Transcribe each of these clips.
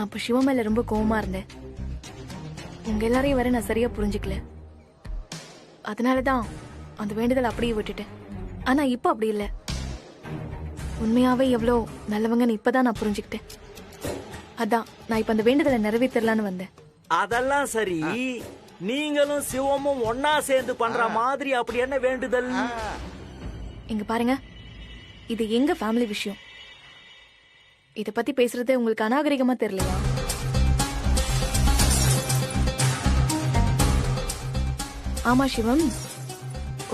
நான் இப்ப சிவா மேல ரொம்ப கோவமா இருந்தேன். உங்க எல்லாரையும் வர நான் சரியா புரிஞ்சுக்கல. அதனாலதான் அந்த வேண்டுதல் அப்படியே விட்டுட்டேன். ஆனா இப்ப அப்படி இல்ல. உண்மையாவே எவ்வளோ நல்லவங்கன்னு இப்பதான் நான் புரிஞ்சுக்கிட்டேன். அதான் நான் இப்ப அந்த வேண்டுதலை நிறைவேற்றலான்னு வந்தேன். அதெல்லாம் சரி, நீங்களும் சிவமும் ஒன்னா சேர்ந்து பண்ற மாதிரி அப்படி என்ன வேண்டுதல்? இங்க பாருங்க, இது எங்க ஃபேமிலி விஷயம். இத பத்தி பேசுறது உங்களுக்கு அநாகரிகமா தெரியலையா? ஆமா சிவம்,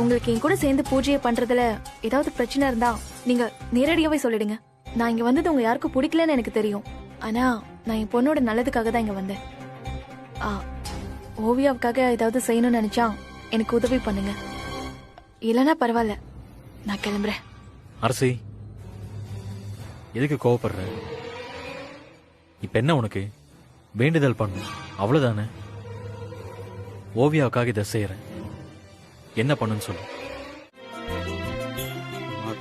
உங்களுக்கு என் கூட சேர்ந்து பூஜையை பண்றதுல ஏதாவது பிரச்சனை இருந்தா நீங்க நேரடியாவே சொல்லிடுங்க. நான் இங்க வந்தது உங்க யாருக்கும் பிடிக்கலன்னு எனக்கு தெரியும். ஆனா நான் என் பொண்ணோட நல்லதுக்காக தான் இங்க வந்தேன். ஓவியாவுக்காக ஏதாவது செய்யணும்னு நினைச்சா எனக்கு உதவி பண்ணுங்க. இல்லைன்னா பரவாயில்ல, நான் கிளம்புறேன். அரசி, எதுக்கு கோவப்படுற? இப்ப என்ன உனக்கு? வேண்டுதல் பண்ணு, அவ்வளவுதானே. ஓவியாவுக்காக இதை செய்யறேன், என்ன பண்ணுன்னு சொல்லு.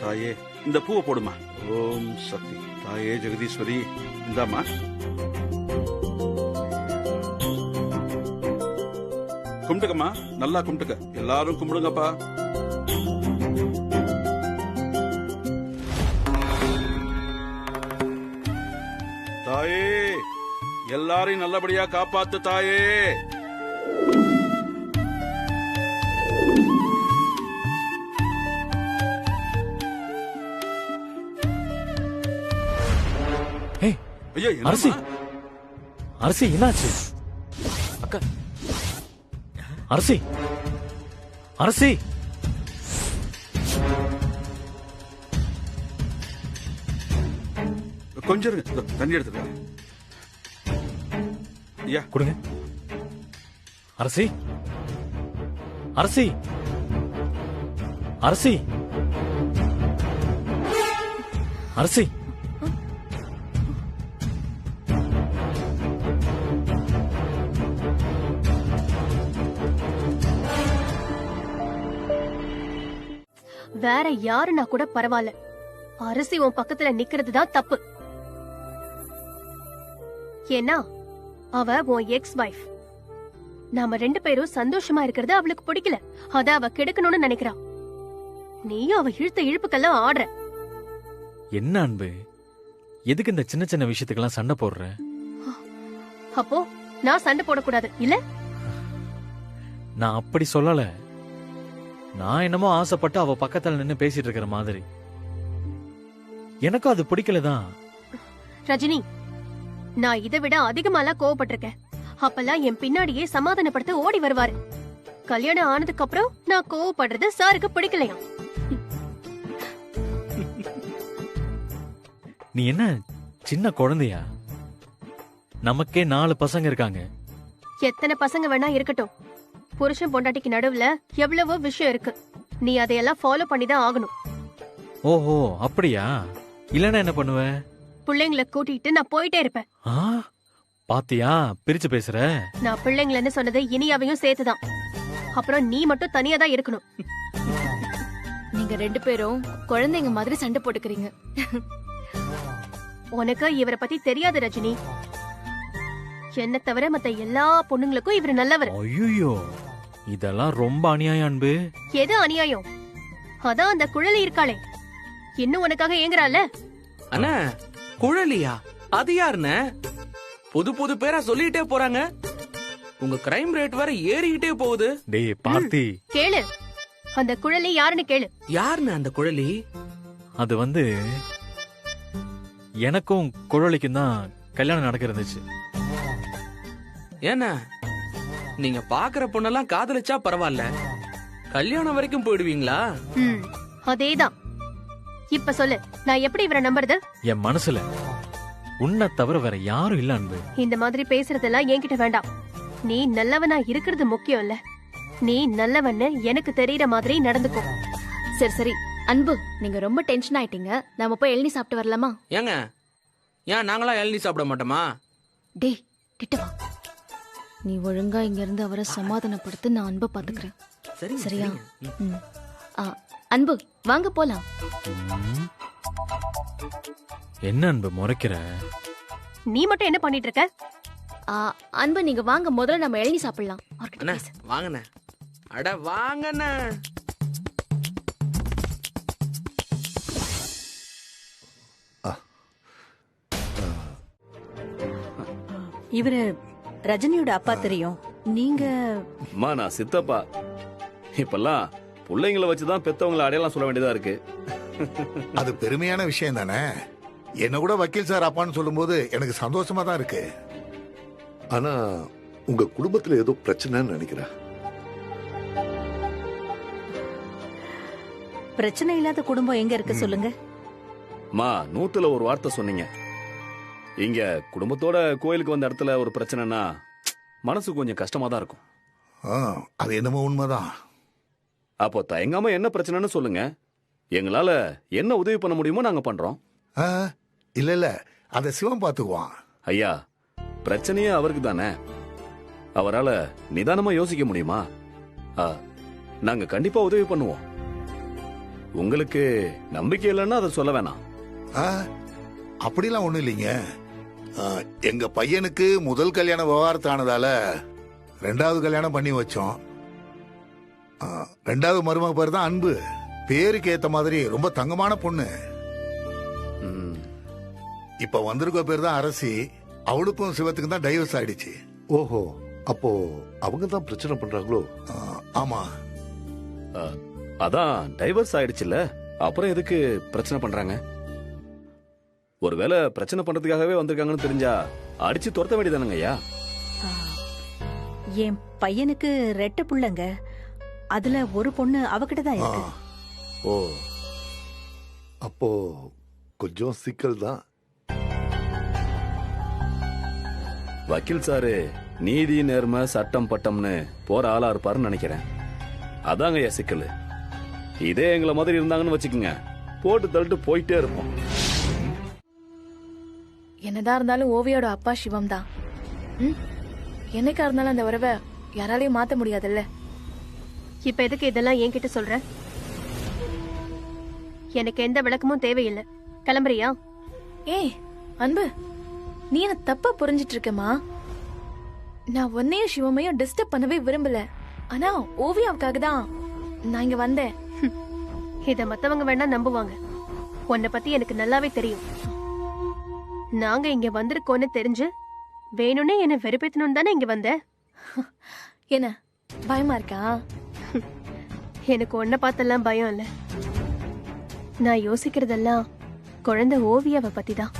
தாயே, இந்த பூவை போடுமா. ஓம் சக்தி. தாயே ஜெகதீஸ்வரி, இந்தாமா. கும்பிட்டுக்கம்மா, நல்லா கும்பிட்டுக்க. எல்லாரும் கும்பிடுங்கப்பா. தாயே, எல்லாரையும் நல்லபடியா காப்பாத்து தாயே. ஐயா, அரசி, அரசி என்னாச்சு? அக்கா, அரசி, அரசி. கொஞ்சம் இருங்க, தண்ணி எடுத்துக்கலாம். ஐயா கொடுங்க. அரசி, அரசி, அரசி, அரசி. வேற யாருன்னா கூட பரவாயில்ல, அரசி உன் பக்கத்துல நிக்கிறது தான் தப்பு. ஏன்னா அவ உன் எக்ஸ் வைஃப். நாம 2 பேரும் சந்தோஷமா இருக்கிறது அவளுக்கு பிடிக்கல. அத அவ கெடுக்கணும்னு நினைக்கிறா. நீயும் அவ இழுத்த இழுப்புக்கெல்லாம் ஆடுற. என்ன அன்பு, எதுக்கு இந்த சின்ன சின்ன விஷயத்துக்கெல்லாம் சண்டை போடுற? அப்போ நான் சண்டை போடக்கூடாது இல்ல? நான் அப்படி சொல்லல. நான் என்னமோ ஆசைப்பட்டு அவ பக்கத்துல நின்னு பேசிட்டு இருக்கிற மாதிரி. எனக்கும் அது பிடிக்கலதான். ரஜினி, நான் இதை விட அதிகமாலாம் கோவப்பட்டிருக்கேன். அப்பெல்லாம் என் பின்னாடியே சமாதானப்படுத்த ஓடி வருவாரு. கல்யாணம் ஆனதுக்கு அப்புறம் நான் கோவப்படுறது சாருக்கு பிடிக்கலையா? நீ என்ன சின்ன குழந்தையா? நமக்கே 4 பசங்க இருக்காங்க. எத்தனை பசங்க வேணா இருக்கட்டும், புருஷன் பொண்டாட்டிக்கு நடுவுல எவ்வளவோ விஷயம் இருக்கு. நீ அதையெல்லாம் ஃபாலோ பண்ணிதான் ஆகணும். ஓஹோ, அப்படியா? இல்லன்னா என்ன பண்ணுவ? பிள்ளைங்களை கூட்டிட்டு நான் போயிட்டே இருப்பேன். பாத்தியா, பிரிச்சு பேசுற. நான் பிள்ளைங்களன்னு சொன்னது இனியாவையும் சேர்த்துதான். அப்புறம் நீ மட்டும் தனியா தான் இருக்கணும். நீங்க 2 பேரும் குழந்தைங்க மாதிரி சண்டை போட்டுக்கிறீங்க. உனக்கு இவரை பத்தி தெரியாது ரஜினி. என்ன தவிர மத்த எல்லா பொண்ணுங்களுக்கும் இவரு நல்லவர். ஐயோ, இதெல்லாம் ரொம்ப அநியாயம் அன்பு. எது அநியாயம்? அதான் அந்த குழலி இருக்காளே, இன்னும் உனக்காக ஏங்குறாள். அண்ணா, குழலியா? அது யாருன்னு புது புது பேரா சொல்லிட்டே போறாங்க. உங்க கிரைம் ரேட் வேற ஏறிக்கிட்டே போகுது. டேய் பார்த்தி, கேளு, அந்த குழலி யாருன்னு கேளு. யாருன்னு அந்த குழலி? அது வந்து எனக்கும் குழலிக்கும் தான் கல்யாணம் நடக்க இருந்துச்சு. ஏன்னா நீங்க பாக்குற பொண்ணெல்லாம் காதலிச்சா பரவாயில்ல, கல்யாணம் வரைக்கும் போயிடுவீங்களா? அதேதான். இப்ப சொல்லு, நான் எப்படி இவரை நம்புறது? என் மனசுல உன்னை தவிர வேற யாரும் இல்ல அன்பு. இந்த மாதிரி பேசுறதெல்லாம் என்கிட்ட வேண்டாம். நீ நல்லவனா இருக்கிறது முக்கியம் இல்ல, நீ நல்லவன்னு எனக்கு தெரியற மாதிரி நடந்துக்கோ. சரி சரி அன்பு, நீங்க ரொம்ப டென்ஷன் ஆயிட்டீங்க. நாம போய் இளநீ சாப்பிட்டு வரலாமா? ஏங்க, ஏன் நாங்களா இளநீ சாப்பிட மாட்டோமா? டேய் கிட்ட வா. நீ ஒழுங்கா இங்க இருந்து அவரை சமாதானப்படுத்து, நான் அன்பை பாத்துக்கிறேன். சரியா? அன்பு வாங்க போலாம். என்ன அன்பு முறைக்கிற? நீ மட்டும் என்ன பண்ணிட்டு இருக்க? ஆ, அன்பு நீங்க வாங்க, முதல்ல நம்ம இளநீ சாப்பிடலாம். அவர்கிட்ட அண்ணா பேசு. வாங்கண்ணே. அட வாங்கண்ணே. இவரு ரஜினியோட அப்பா தெரியும். நீங்க அம்மா நான் சித்தப்பா. இப்பெல்லாம் பிள்ளைங்களை வச்சுதான் பெத்தவங்களை அடையாளம் சொல்ல வேண்டியதா இருக்கு. அது பெருமையான விஷயம் தானே. என்ன கூட வக்கீல் சார் அப்பான்னு சொல்லும்போது எனக்கு சந்தோஷமா தான் இருக்கு. ஆனா உங்க குடும்பத்துல ஏதோ பிரச்சனைன்னு நினைக்கிறேன். பிரச்சனை இல்லாத குடும்பம் எங்க இருக்கு சொல்லுங்க. அம்மா 100ல ஒரு வார்த்தை சொன்னீங்க. இங்க குடும்பத்தோட கோயிலுக்கு வந்த இடத்துல ஒரு பிரச்சனைனா மனசு கொஞ்சம் கஷ்டமா தான் இருக்கும். அது என்னமோ உண்மைதான். அப்போ தயங்காம என்ன பிரச்சனைன்னு சொல்லுங்க. எங்களால என்ன உதவி பண்ண முடியுமோ நாங்க பண்றோம். இல்ல இல்ல, அத சிவம் பாத்துக்குவான். ஐயா, பிரச்சனையே அவருக்கு தானே. அவரால நிதானமா யோசிக்க முடியுமா? நாங்க கண்டிப்பா உதவி பண்ணுவோம். உங்களுக்கு நம்பிக்கை இல்லைன்னா அதை சொல்ல வேணாம். அப்படிலாம் ஒண்ணும் இல்லைங்க. எங்க பையனுக்கு முதல் கல்யாண விவகாரத்து ஆனதால 2வது கல்யாணம் பண்ணி வச்சோம். 2வது மருமக பேர் தான் அன்பு. பேருக்கு ஏத்த மாதிரி ரொம்ப தங்கமான பொண்ணு. இப்ப வந்திருக்க பேர் தான் அரசி. அவளுக்கும் சிவத்துக்கும் தான் டைவர்ஸ் ஆயிடுச்சு. ஓஹோ, அப்போ அவங்க தான் பிரச்சனை பண்றாங்களோ? ஆமா. அதான் டைவர்ஸ் ஆயிடுச்சுல்ல, அப்புறம் எதுக்கு பிரச்சனை பண்றாங்க? ஒருவேளை பிரச்சனை பண்றதுக்காகவே வந்திருக்காங்கன்னு தெரிஞ்சா அடிச்சு துரத்த வேண்டியதானுங்க ஐயா. என் பையனுக்கு 2 புள்ளங்க. அதுல ஒரு பொண்ணு அவகிட்ட தான் இருக்கு. ஓ, அப்போ கொஞ்சம் சிக்கல் தான். வக்கீல் சாரு நீதி நேர்மை சட்டம் பட்டம்னு போற ஆளா இருப்பாருன்னு நினைக்கிறேன். அதாங்க ஐயா சிக்கல். இதே எங்களை மாதிரி இருந்தாங்கன்னு வச்சுக்கோங்க, போட்டு தள்ளிட்டு போயிட்டே இருப்போம். என்னதான் இருந்தாலும் ஓவியோட அப்பா சிவம் தான். என்னைக்கா இருந்தாலும் அந்த உறவை யாராலையும் மாத்த முடியாதுல்ல. இப்ப எதுக்கு இதெல்லாம் என்கிட்ட சொல்ற? எனக்கு எந்த விளக்கமும் தேவையில்லை. கிளம்புறியா? ஏய் அன்பு, நீ என்ன தப்பா புரிஞ்சிட்டு இருக்கமா? நான் உன்னையும் சிவமையும் டிஸ்டர்ப் பண்ணவே விரும்பல. ஆனா ஓவியாவுக்காக தான் நான் இங்க வந்தேன். இத மத்தவங்க வேணா நம்புவாங்க. உன்னை பத்தி எனக்கு நல்லாவே தெரியும். நாங்க இங்க வந்திருக்கோன்னு தெரிஞ்சு வேணும்னே என்ன வெறுப்பேத்தணும் தானே இங்க வந்த. என்ன பயமா இருக்கா? எனக்கு உன்னை பார்த்தெல்லாம் பயம் இல்ல. நான் யோசிக்கிறதெல்லாம் குழந்தை ஓவியாவை பத்தி தான்.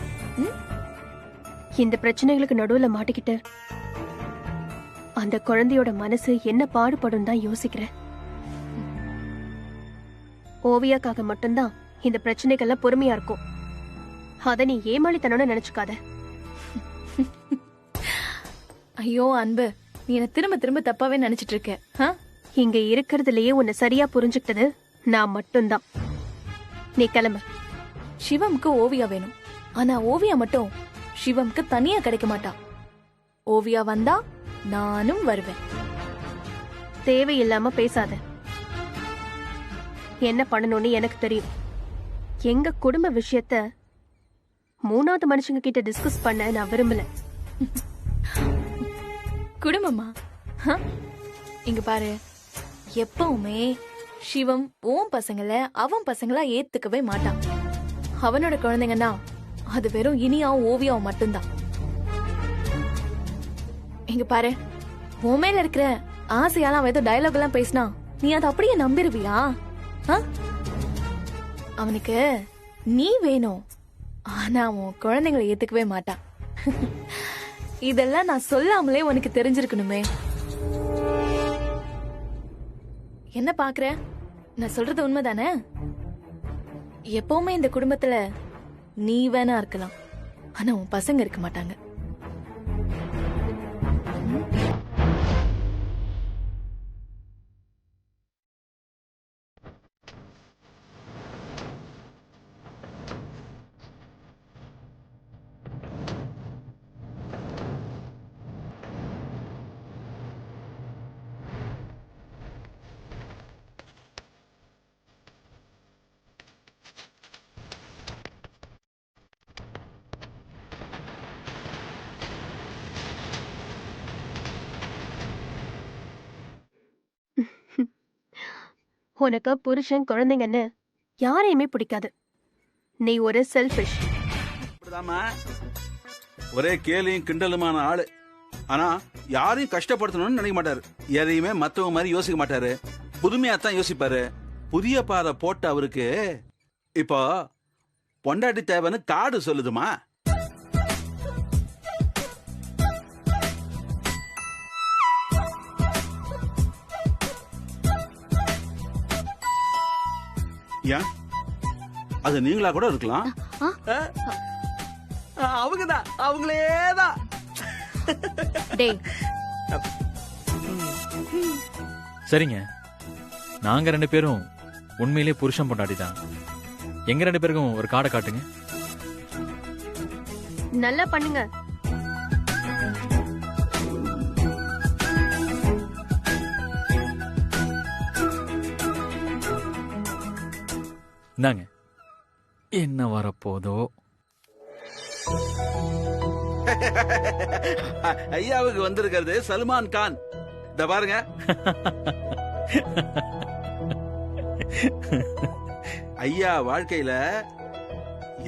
இந்த பிரச்சனைகளுக்கு நடுவுல மாட்டிக்கிட்டு அந்த குழந்தையோட மனசு என்ன பாடுபடும் தான் யோசிக்கிறேன். ஓவியாக்காக மட்டும்தான் இந்த பிரச்சனைகள்லாம் பொறுமையா இருக்கும். அத நீ ஏமாளித்தனம்னு நினைச்சுக்காத. ஐயோ அன்பு, நீ என்ன திரும்ப திரும்ப தப்பாவே நினைச்சிட்டு இருக்க. இங்க இருக்கிறதுலயே உன்னை சரியா புரிஞ்சுக்கிட்டது நான் மட்டும்தான். நீ கிளம்பு. சிவம்க்கு ஓவியா வேணும். ஆனா ஓவியா மட்டும் சிவம்க்கு தனியா கிடைக்க மாட்டா. ஓவியா வந்தா நானும் வருவேன். தேவையில்லாம பேசாத. என்ன பண்ணணும்னு எனக்கு தெரியும். எங்க குடும்ப விஷயத்த 3வது மனுஷங்க கிட்ட டிஸ்கஸ் பண்ண நான் விரும்பல. குடும்பமா? இங்க பாரு, எப்பவுமே சிவம் ஓம் பசங்களை அவன் பசங்களா ஏத்துக்கவே மாட்டான். அவனோட குழந்தைங்கன்னா அது வெறும் இனியாவும் ஓவியாவும் மட்டும்தான். இங்க பாரு, உன் மேல இருக்கிற ஆசையாலாம் அவன் ஏதோ டயலாக் எல்லாம் பேசினா நீ அதை அப்படியே நம்பிருவியா? அவனுக்கு நீ வேணும், ஆனா அவன் குழந்தைங்களை ஏத்துக்கவே மாட்டான். இதெல்லாம் நான் சொல்லாமலே உனக்கு தெரிஞ்சிருக்கணுமே. என்ன பாக்குற? நான் சொல்றது உண்மைதானே? எப்பவுமே இந்த குடும்பத்துல நீ வேணா இருக்கலாம், ஆனா உன் பசங்க இருக்க மாட்டாங்க. உனக்கு புருஷன் குழந்தைங்கன்னு யாரையுமே பிடிக்காது. நீ ஒரு செல்ஃபிஷ். ஒரே கேலியும் கிண்டலுமான ஆளு. ஆனா யாரையும் கஷ்டப்படுத்தணும்னு நினைக்க மாட்டாரு. எதையுமே மத்தவங்க மாதிரி யோசிக்க மாட்டாரு. புதுமையாத்தான் யோசிப்பாரு. புதிய பாதை போட்ட அவருக்கு இப்போ பொண்டாட்டி தேவைன்னு காடு சொல்லுதுமா. ஏன் அது நீங்களா கூட இருக்கலாம். அவங்கதான், அவங்களேதான். டேய் சரிங்க, நாங்க 2 பேரும் உண்மையிலேயே புருஷன் பொண்டாட்டி தான். எங்க 2 பேருக்கும் ஒரு காடை காட்டுங்க. நல்லா பண்ணுங்க. இந்தாங்க, என்ன வரப்போதோ. ஐயாவுக்கு வந்திருக்கிறது சல்மான் கான். இத பாருங்க. ஐயா வாழ்க்கையில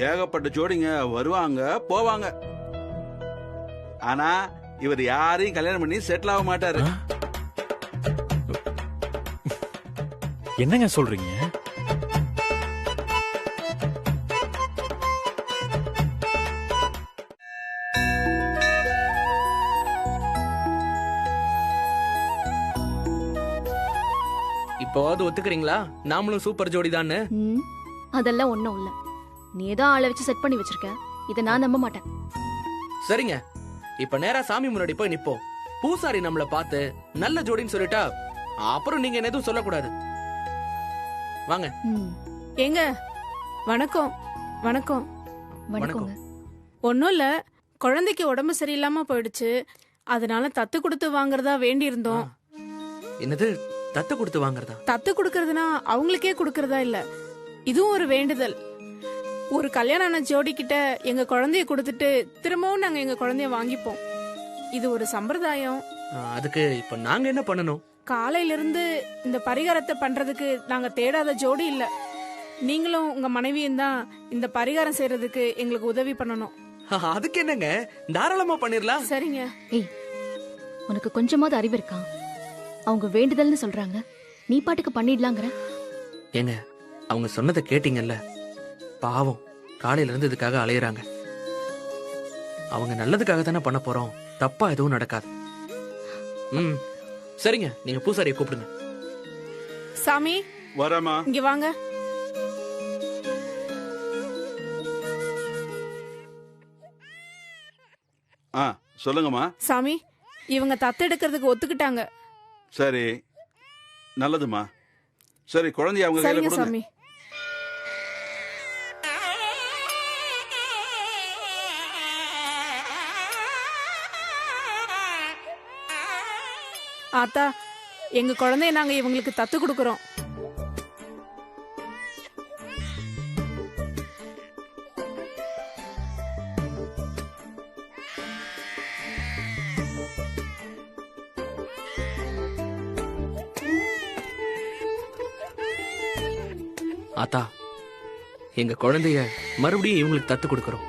ஏகப்பட்ட ஜோடிங்க வருவாங்க போவாங்க. ஆனா இவர் யாரையும் கல்யாணம் பண்ணி செட்டில் ஆக மாட்டாரு. என்னங்க சொல்றீங்க? இப்போவாவது ஒத்துக்கிறீங்களா நாமளும் சூப்பர் ஜோடி தான்னு? அதெல்லாம் ஒண்ணும் இல்ல. நீ ஏதோ ஆளை வச்சு செட் பண்ணி வச்சிருக்க. இத நான் நம்ப மாட்டேன். சரிங்க, இப்ப நேரா சாமி முன்னாடி போய் நிப்போம். பூசாரி நம்மள பார்த்து நல்ல ஜோடின்னு சொல்லிட்டா அப்புறம் நீங்க எதுவும் சொல்லக்கூடாது. வாங்க. ஏங்க வணக்கம். வணக்கம். வணக்கங்க. ஒன்னும் இல்ல, குழந்தைக்கு உடம்பு சரியில்லாம போயிடுச்சு. அதனால தத்து கொடுத்து வாங்குறதா வேண்டி இருந்தோம். என்னது தத்து கொடுத்து வாங்குறதா? தத்து கொடுக்கறதுனா அவங்களுக்கே கொடுக்கறதா இல்ல, இதுவும் ஒரு வேண்டுதல். ஒரு கல்யாணம் ஆன ஜோடி கிட்ட எங்க குழந்தைய கொடுத்துட்டு திரும்பவும் நாங்க எங்க குழந்தைய வாங்கிப்போம். இது ஒரு சம்பிரதாயம். அதுக்கு இப்ப நாங்க என்ன பண்ணணும்? காலையில இருந்து இந்த பரிகாரத்தை பண்றதுக்கு நாங்க தேடாத ஜோடி இல்ல. நீங்களும் உங்க மனைவியும் தான் இந்த பரிகாரம் செய்யறதுக்கு எங்களுக்கு உதவி பண்ணணும். அதுக்கு என்னங்க, தாராளமா பண்ணிரலாம். சரிங்க. ஏய், உனக்கு கொஞ்சமாவது அறிவு இருக்கா? அவங்க வேண்டுதல்னு சொல்றாங்க, நீ பாட்டுக்கு பண்ணிடலாங்கற. ஏங்க, அவங்க சொன்னதை கேட்டீங்கல்ல? பாவம், காலையில இருந்து இதுக்காக அலையறாங்க. அவங்க நல்லதுக்காக தானே பண்ண போறோம். தப்பா எதுவும் நடக்காது. சரிங்க, நீங்க பூசாரியை கூப்பிடுங்க. சாமி வரமா, இங்க வாங்க. சொல்லுங்கம்மா. சாமி, இவங்க தத்து எடுக்கிறதுக்கு ஒத்துக்கிட்டாங்க. சரி, நல்லதுமா. சரி, குழந்தைய அவங்க கையில கொடுங்க. சாமி. ஆத்தா, எங்க குழந்தைய நாங்க இவங்களுக்கு தத்து கொடுக்கறோம். ஆத்தா, எங்க குழந்தைய மறுபடியும் இவங்களுக்கு தத்து கொடுக்கறோம்.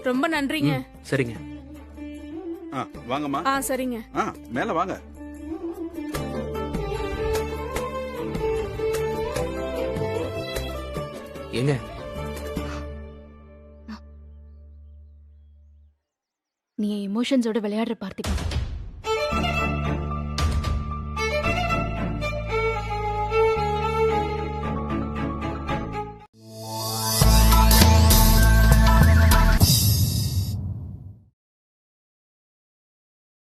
ரொம்ப நன்றிங்க. சரிங்க. வாங்கம்மா. சரிங்க. மேல வாங்க. ஏங்க, நீ எமோஷன்ஸோட விளையாடுற பார்த்திபா.